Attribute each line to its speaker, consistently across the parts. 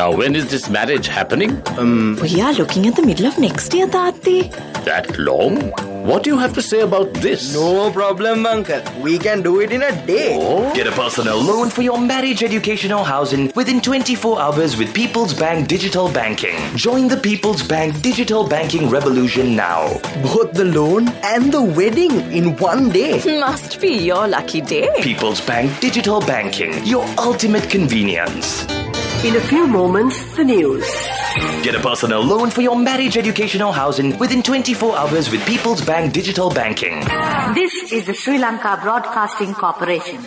Speaker 1: Now, when is this marriage happening?
Speaker 2: We are looking at the middle of next year, Tati.
Speaker 1: That long? What do you have to say about this?
Speaker 3: No problem, Uncle. We can do it in a day.
Speaker 1: Oh?
Speaker 4: Get a personal loan for your marriage, education or housing within 24 hours with People's Bank Digital Banking. Join the People's Bank Digital Banking revolution now.
Speaker 3: Both the loan and the wedding in one day.
Speaker 2: Must be your lucky day.
Speaker 4: People's Bank Digital Banking, your ultimate convenience.
Speaker 5: In a few moments, the news.
Speaker 4: Get a personal loan for your marriage, education or housing within 24 hours with People's Bank Digital Banking.
Speaker 5: This is the Sri Lanka Broadcasting Corporation.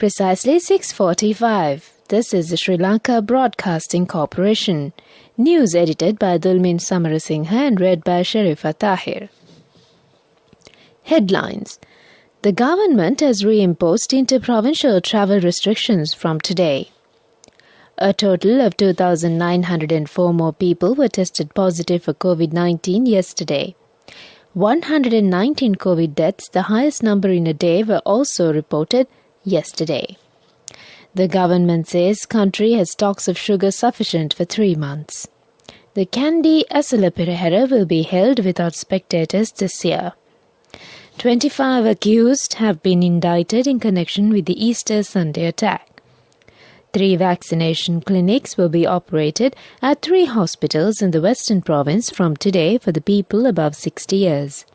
Speaker 6: Precisely 6:45. This is the Sri Lanka Broadcasting Corporation. News edited by Dulmin Samarasinghe and read by Sharifa Tahir. Headlines. The government has reimposed inter-provincial travel restrictions from today. A total of 2,904 more people were tested positive for COVID-19 yesterday. 119 COVID deaths, the highest number in a day, were also reported yesterday. The government says country has stocks of sugar sufficient for 3 months. The Kandy SLBC will be held without spectators this year. 25 accused have been indicted in connection with the Easter Sunday attack. 3 vaccination clinics will be operated at 3 hospitals in the Western Province from today for the people above 60 years.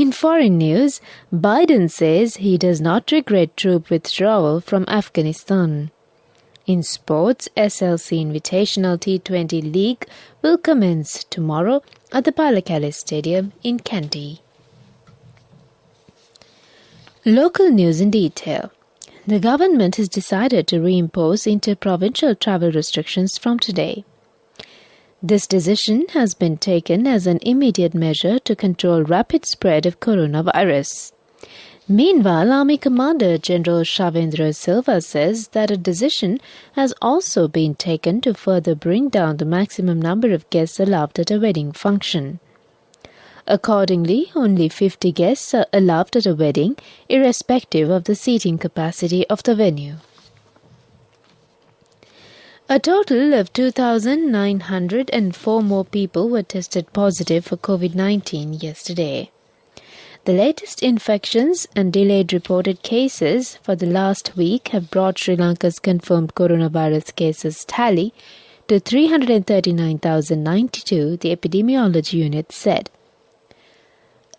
Speaker 6: In foreign news, Biden says he does not regret troop withdrawal from Afghanistan. In sports, SLC Invitational T20 League will commence tomorrow at the Palakali Stadium in Kandy. Local news in detail. The government has decided to reimpose inter-provincial travel restrictions from today. This decision has been taken as an immediate measure to control rapid spread of coronavirus. Meanwhile, Army Commander General Shavendra Silva says that a decision has also been taken to further bring down the maximum number of guests allowed at a wedding function. Accordingly, only 50 guests are allowed at a wedding, irrespective of the seating capacity of the venue. A total of 2,904 more people were tested positive for COVID-19 yesterday. The latest infections and delayed reported cases for the last week have brought Sri Lanka's confirmed coronavirus cases tally to 339,092, the epidemiology unit said.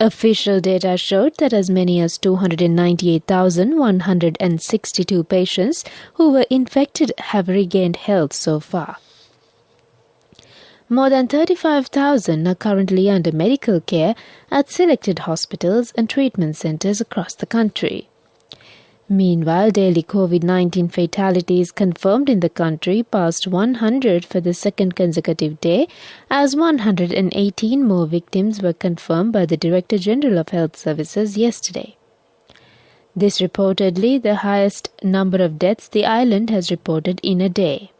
Speaker 6: Official data showed that as many as 298,162 patients who were infected have regained health so far. More than 35,000 are currently under medical care at selected hospitals and treatment centers across the country. Meanwhile, daily COVID-19 fatalities confirmed in the country passed 100 for the second consecutive day, as 118 more victims were confirmed by the Director General of Health Services yesterday. This reportedly the highest number of deaths the island has reported in a day.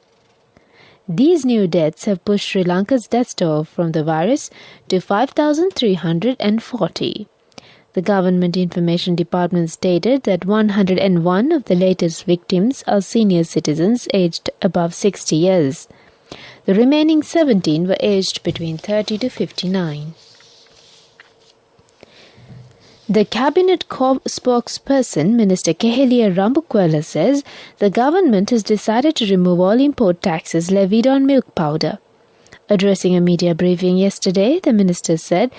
Speaker 6: These new deaths have pushed Sri Lanka's death toll from the virus to 5,340. The Government Information Department stated that 101 of the latest victims are senior citizens aged above 60 years. The remaining 17 were aged between 30 to 59. The Cabinet spokesperson, Minister Kehelia Rambukwala, says the government has decided to remove all import taxes levied on milk powder. Addressing a media briefing yesterday, the minister said,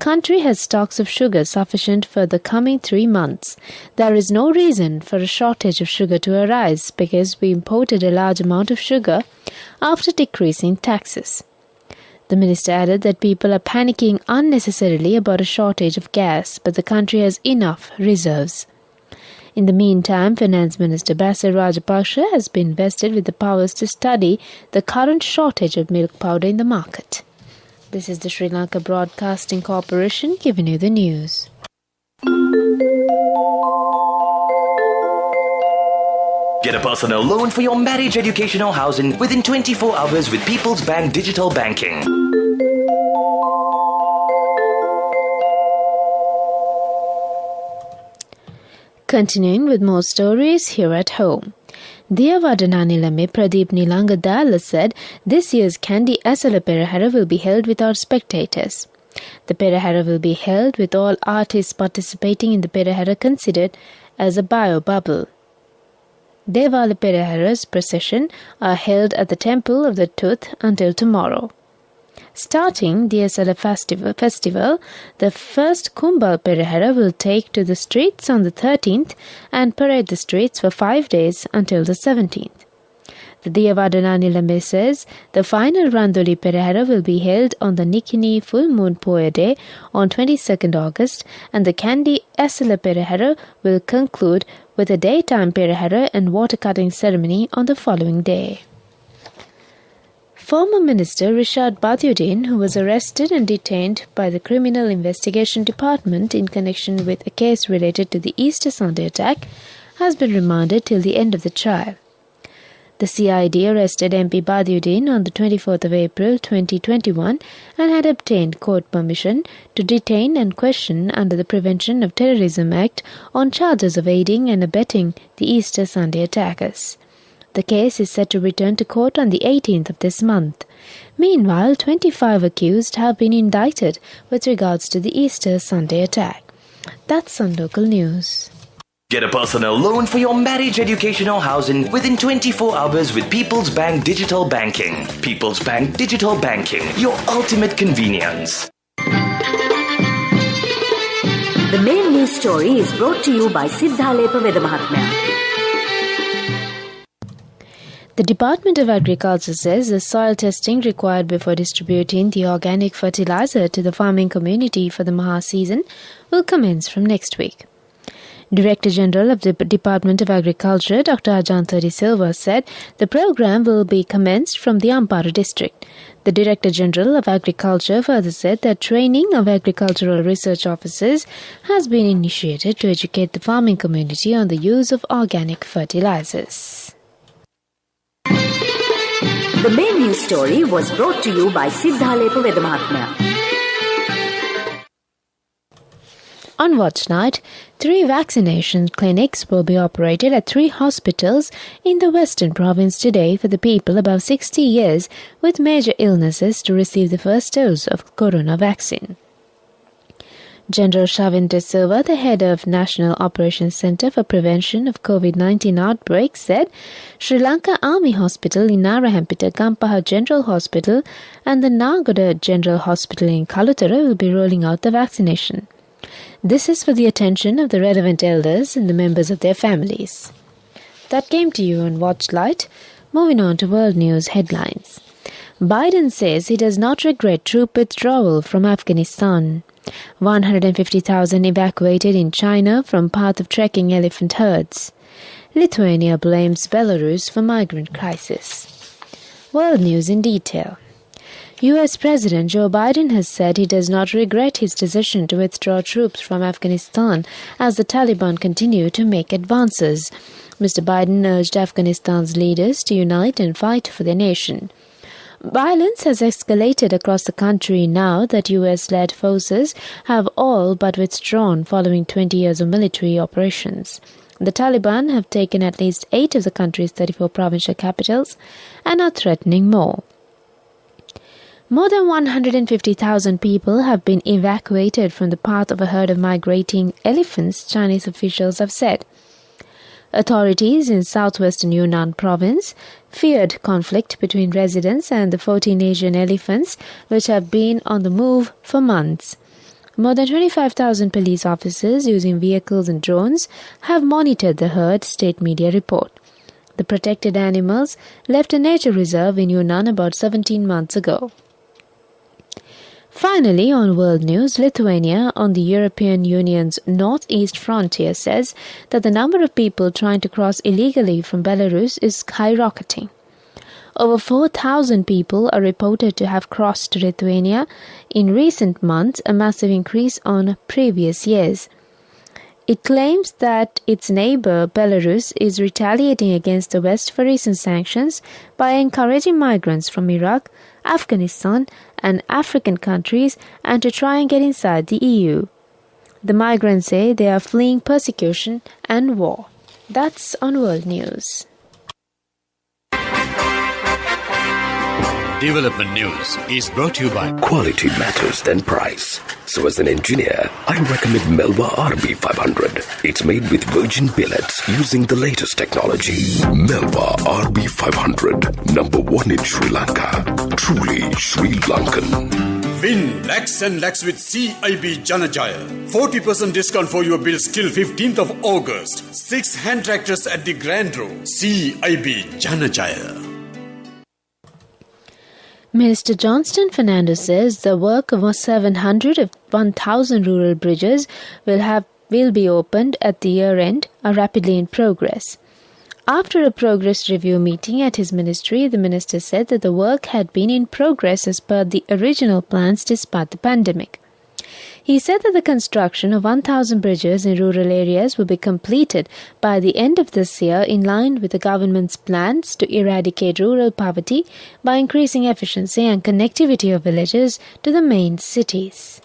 Speaker 6: "Country has stocks of sugar sufficient for the coming 3 months. There is no reason for a shortage of sugar to arise because we imported a large amount of sugar after decreasing taxes." The minister added that people are panicking unnecessarily about a shortage of gas, but the country has enough reserves. In the meantime, Finance Minister Basil Rajapaksa has been vested with the powers to study the current shortage of milk powder in the market. This is the Sri Lanka Broadcasting Corporation giving you the news.
Speaker 4: Get a personal loan for your marriage, education or housing within 24 hours with People's Bank Digital Banking.
Speaker 6: Continuing with more stories here at home. Diyawadananilame Pradeep Nilangadala said this year's Kandy Asala Perahara will be held without spectators. The Perahara will be held with all artists participating in the Perahara considered as a bio-bubble. Devala Perahara's procession are held at the Temple of the Tooth until tomorrow. Starting the Asala festival, the first Kumbal Perahara will take to the streets on the 13th and parade the streets for 5 days until the 17th. The Diyawadananilame says the final Randoli Perahara will be held on the Nikini full moon Poya day on 22nd August and the Kandy Asala Perahara will conclude with a daytime Perahara and water cutting ceremony on the following day. Former Minister Rishad Badiuddin, who was arrested and detained by the Criminal Investigation Department in connection with a case related to the Easter Sunday attack, has been remanded till the end of the trial. The CID arrested MP Badiuddin on the 24th of April 2021 and had obtained court permission to detain and question under the Prevention of Terrorism Act on charges of aiding and abetting the Easter Sunday attackers. The case is set to return to court on the 18th of this month. Meanwhile, 25 accused have been indicted with regards to the Easter Sunday attack. That's on local news.
Speaker 4: Get a personal loan for your marriage, education or housing within 24 hours with People's Bank Digital Banking. People's Bank Digital Banking, your ultimate convenience.
Speaker 5: The main news story is brought to you by Siddhalepa Vedamahatmya.
Speaker 6: The Department of Agriculture says the soil testing required before distributing the organic fertilizer to the farming community for the Maha season will commence from next week. Director General of the Department of Agriculture, Dr. Ajantha De Silva, said the program will be commenced from the Ampara district. The Director General of Agriculture further said that training of agricultural research officers has been initiated to educate the farming community on the use of organic fertilizers.
Speaker 5: The main news story was brought to you by Siddhalepa Vedamahatmya.
Speaker 6: On watch night, 3 vaccination clinics will be operated at 3 hospitals in the Western Province today for the people above 60 years with major illnesses to receive the first dose of corona vaccine. General Shavin De Silva, the head of National Operations Centre for Prevention of COVID-19 Outbreaks, said Sri Lanka Army Hospital in Narahampita, Gampaha General Hospital and the Nagoda General Hospital in Kalutara will be rolling out the vaccination. This is for the attention of the relevant elders and the members of their families. That came to you on Watchlight. Moving on to world news headlines. Biden says he does not regret troop withdrawal from Afghanistan. 150,000 evacuated in China from path of trekking elephant herds. Lithuania blames Belarus for migrant crisis. World news in detail. U.S. President Joe Biden has said he does not regret his decision to withdraw troops from Afghanistan as the Taliban continue to make advances. Mr. Biden urged Afghanistan's leaders to unite and fight for their nation. Violence has escalated across the country now that U.S.-led forces have all but withdrawn following 20 years of military operations. The Taliban have taken at least 8 of the country's 34 provincial capitals and are threatening more. More than 150,000 people have been evacuated from the path of a herd of migrating elephants, Chinese officials have said. Authorities in southwestern Yunnan province feared conflict between residents and the 14 Asian elephants, which have been on the move for months. More than 25,000 police officers using vehicles and drones have monitored the herd, state media report. The protected animals left a nature reserve in Yunnan about 17 months ago. Finally, on world news, Lithuania, on the European Union's northeast frontier, says that the number of people trying to cross illegally from Belarus is skyrocketing. Over 4,000 people are reported to have crossed Lithuania in recent months, a massive increase on previous years. It claims that its neighbor, Belarus, is retaliating against the West for recent sanctions by encouraging migrants from Iraq, Afghanistan, and African countries and to try and get inside the EU. The migrants say they are fleeing persecution and war. That's on World News.
Speaker 7: Development News is brought to you by
Speaker 1: Quality matters than price. So as an engineer, I recommend Melva RB500. It's made with virgin billets using the latest technology. Melva RB500, number one in Sri Lanka. Truly Sri Lankan.
Speaker 8: Win lakhs and lakhs with CIB Janajaya. 40% discount for your bills till 15th of August. 6 hand tractors at the Grand Row. CIB Janajaya.
Speaker 6: Minister Johnston Fernando says the work of 700 of 1,000 rural bridges will be opened at the year end are rapidly in progress. After a progress review meeting at his ministry, the minister said that the work had been in progress as per the original plans despite the pandemic. He said that the construction of 1,000 bridges in rural areas will be completed by the end of this year in line with the government's plans to eradicate rural poverty by increasing efficiency and connectivity of villages to the main cities.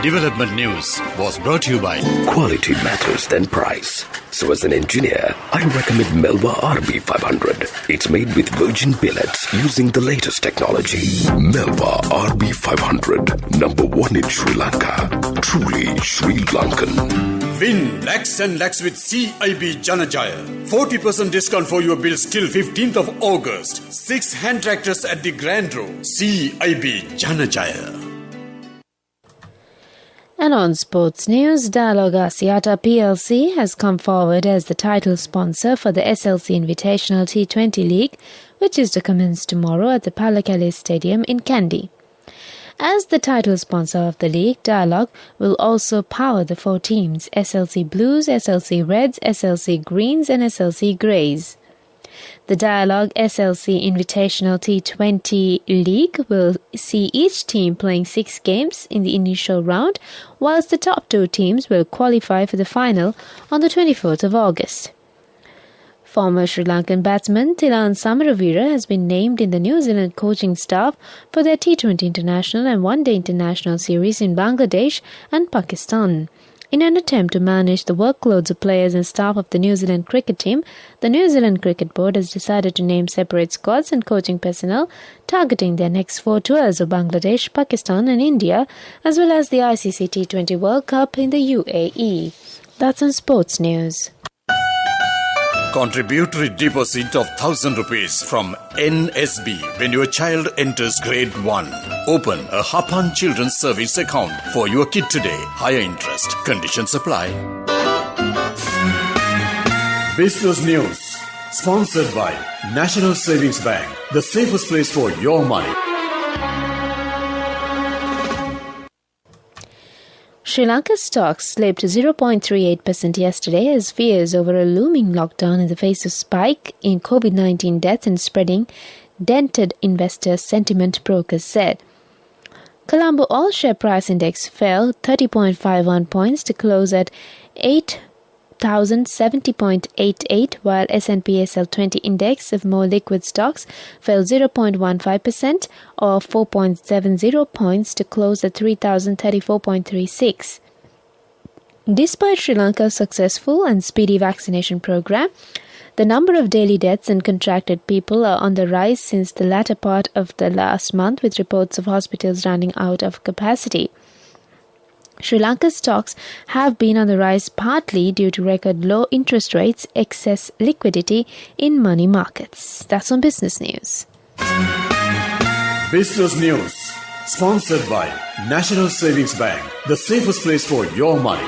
Speaker 7: Development News was brought to you by
Speaker 1: Quality matters than price. So as an engineer, I recommend Melva RB500. It's made with virgin billets using the latest technology. Melva RB500, number one in Sri Lanka. Truly Sri Lankan.
Speaker 8: Win lakhs and lakhs with CIB Janajaya. 40% discount for your bills till 15th of August. 6 hand tractors at the Grand Row. CIB Janajaya.
Speaker 6: And on sports news, Dialog Asiata PLC has come forward as the title sponsor for the SLC Invitational T20 League, which is to commence tomorrow at the Pallekele Stadium in Kandy. As the title sponsor of the league, Dialog will also power the 4 teams: SLC Blues, SLC Reds, SLC Greens and SLC Greys. The Dialog SLC Invitational T20 League will see each team playing 6 games in the initial round, whilst the top 2 teams will qualify for the final on the 24th of August. Former Sri Lankan batsman Thilan Samaravira has been named in the New Zealand coaching staff for their T20 International and One Day International series in Bangladesh and Pakistan. In an attempt to manage the workloads of players and staff of the New Zealand cricket team, the New Zealand Cricket Board has decided to name separate squads and coaching personnel targeting their next 4 tours of Bangladesh, Pakistan and India, as well as the ICC T20 World Cup in the UAE. That's on sports news.
Speaker 8: Contributory deposit of 1,000 rupees from NSB when your child enters grade 1. Open a Hapan Children's Service account for your kid today. Higher interest. Conditions apply. Business News. Sponsored by National Savings Bank. The safest place for your money.
Speaker 6: Sri Lanka's stocks slipped 0.38% yesterday as fears over a looming lockdown in the face of spike in COVID-19 deaths and spreading dented investor sentiment, brokers said. Colombo All Share Price Index fell 30.51 points to close at 8,070.88, while S&P SL20 index of more liquid stocks fell 0.15% or 4.70 points to close at 3,034.36. Despite Sri Lanka's successful and speedy vaccination program, the number of daily deaths and contracted people are on the rise since the latter part of the last month, with reports of hospitals running out of capacity. Sri Lanka's stocks have been on the rise partly due to record low interest rates, excess liquidity in money markets. That's on Business News.
Speaker 8: Business News. Sponsored by National Savings Bank. The safest place for your money.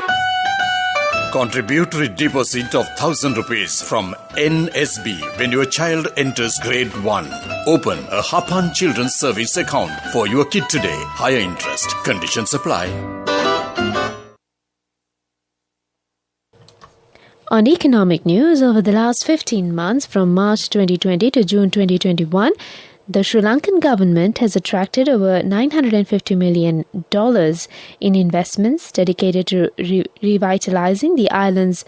Speaker 8: Contributory deposit of 1,000 rupees from NSB when your child enters grade 1. Open a Hapan Children's Service account for your kid today. Higher interest. Conditions apply.
Speaker 6: On economic news, over the last 15 months from March 2020 to June 2021, the Sri Lankan government has attracted over $950 million in investments dedicated to revitalizing the island's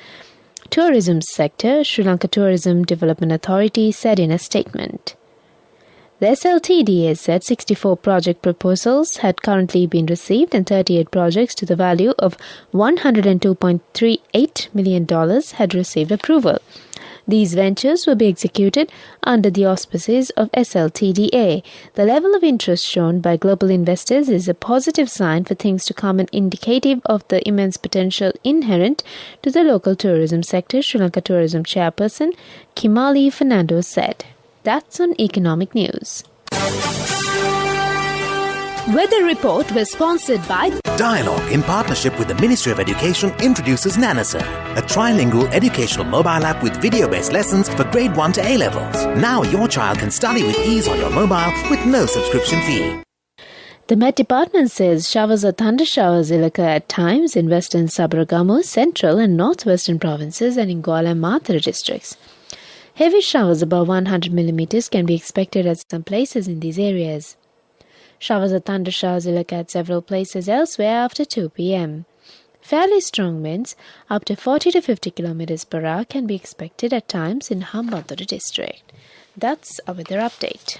Speaker 6: tourism sector, Sri Lanka Tourism Development Authority said in a statement. The SLTDA said 64 project proposals had currently been received and 38 projects to the value of $102.38 million had received approval. These ventures will be executed under the auspices of SLTDA. The level of interest shown by global investors is a positive sign for things to come and indicative of the immense potential inherent to the local tourism sector, Sri Lanka Tourism Chairperson Kimali Fernando said. That's on economic news.
Speaker 5: Weather Report was sponsored by
Speaker 9: Dialogue in partnership with the Ministry of Education introduces Nanasa, a trilingual educational mobile app with video-based lessons for grade 1 to A-levels. Now your child can study with ease on your mobile with no subscription fee.
Speaker 6: The Met Department says showers or thunder showers will occur at times in western Sabaragamu, central and northwestern provinces and in Kuala and Mathura districts. Heavy showers above 100 millimeters can be expected at some places in these areas. Showers or thunder showers will occur at several places elsewhere after 2 p.m. Fairly strong winds, up to 40 to 50 km per hour, can be expected at times in Hambantota district. That's a weather update.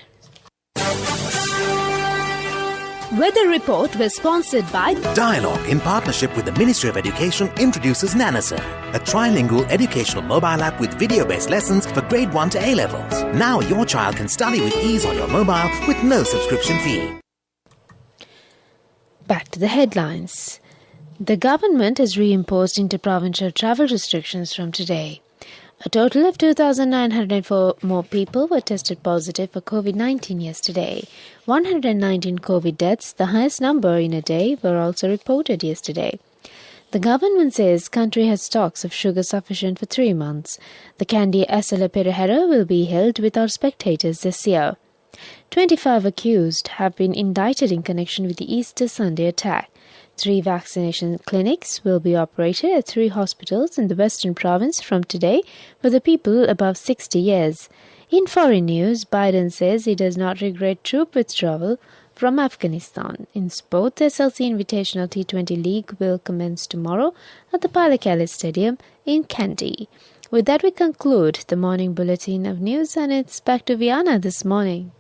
Speaker 5: Weather Report was sponsored by
Speaker 9: Dialogue in partnership with the Ministry of Education introduces Nanasa, a trilingual educational mobile app with video-based lessons for grade 1 to A-levels. Now your child can study with ease on your mobile with no subscription fee.
Speaker 6: Back to the headlines. The government has reimposed inter-provincial travel restrictions from today. A total of 2,904 more people were tested positive for COVID-19 yesterday. 119 COVID deaths, the highest number in a day, were also reported yesterday. The government says country has stocks of sugar sufficient for 3 months. The Kandy Asala Perahera will be held without spectators this year. 25 accused have been indicted in connection with the Easter Sunday attack. 3 vaccination clinics will be operated at 3 hospitals in the Western Province from today for the people above 60 years. In foreign news, Biden says he does not regret troop withdrawal from Afghanistan. In sport, the SLC Invitational T20 League will commence tomorrow at the Palakali Stadium in Kandy. With that, we conclude the morning bulletin of news, and it's back to Viana this morning.